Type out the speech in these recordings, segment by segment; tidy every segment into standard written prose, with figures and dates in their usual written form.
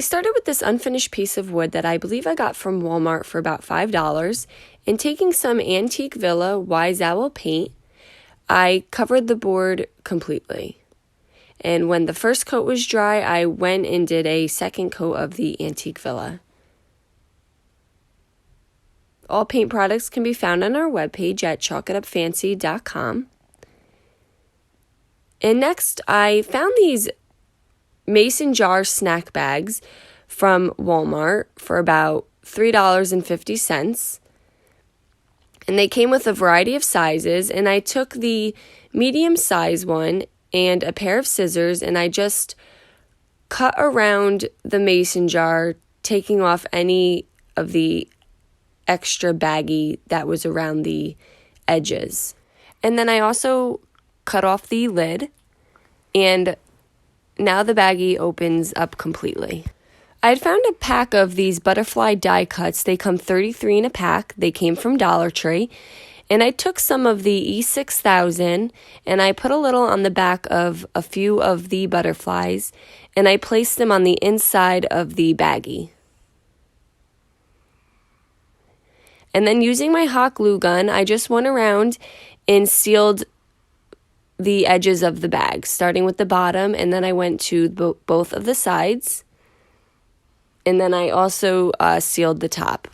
I started with this unfinished piece of wood that I believe I got from Walmart for about $5, and taking some Antique Villa Wise Owl paint, I covered the board completely. And when the first coat was dry, I went and did a second coat of the Antique Villa. All paint products can be found on our webpage at chalkitupfancy.com. And next, I found these mason jar snack bags from Walmart for about $3.50. And they came with a variety of sizes, and I took the medium size one and a pair of scissors, and I just cut around the mason jar, taking off any of the extra baggy that was around the edges. And then I also cut off the lid, and now the baggie opens up completely. I had found a pack of these butterfly die cuts. They come 33 in a pack. They came from Dollar Tree. And I took some of the E6000 and I put a little on the back of a few of the butterflies, and I placed them on the inside of the baggie. And then using my hot glue gun, I just went around and sealed the edges of the bag, starting with the bottom, and then I went to both of the sides. And then I also sealed the top.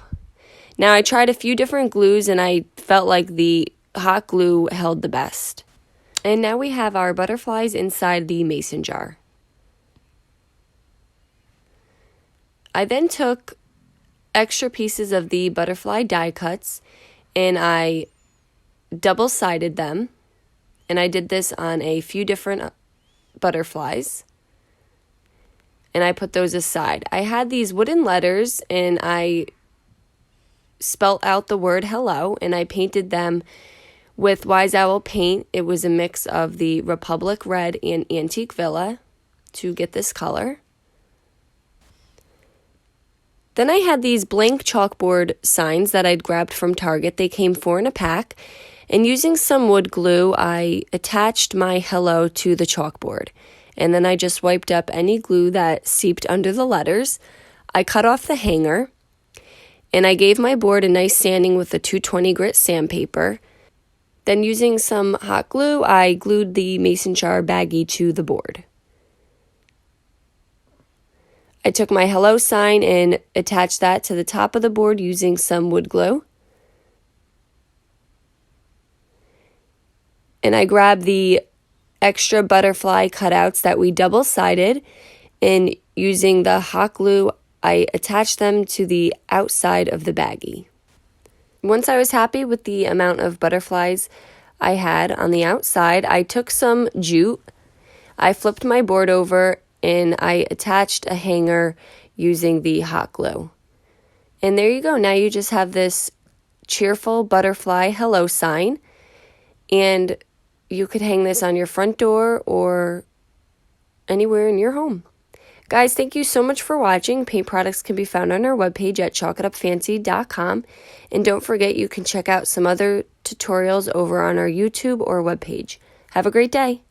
Now, I tried a few different glues, and I felt like the hot glue held the best. And now we have our butterflies inside the mason jar. I then took extra pieces of the butterfly die cuts, and I double-sided them. And I did this on a few different butterflies. And I put those aside. I had these wooden letters, and I spelt out the word hello, and I painted them with Wise Owl paint. It was a mix of the Republic Red and Antique Villa to get this color. Then I had these blank chalkboard signs that I'd grabbed from Target. They came 4 in a pack. And using some wood glue, I attached my hello to the chalkboard. And then I just wiped up any glue that seeped under the letters. I cut off the hanger. And I gave my board a nice sanding with a 220 grit sandpaper. Then using some hot glue, I glued the mason jar baggie to the board. I took my hello sign and attached that to the top of the board using some wood glue. And I grabbed the extra butterfly cutouts that we double-sided, and using the hot glue, I attached them to the outside of the baggie. Once I was happy with the amount of butterflies I had on the outside, I took some jute, I flipped my board over, and I attached a hanger using the hot glue. And there you go. Now you just have this cheerful butterfly hello sign, and you could hang this on your front door or anywhere in your home. Guys, thank you so much for watching. Paint products can be found on our webpage at chalkitupfancy.com. And don't forget, you can check out some other tutorials over on our YouTube or webpage. Have a great day.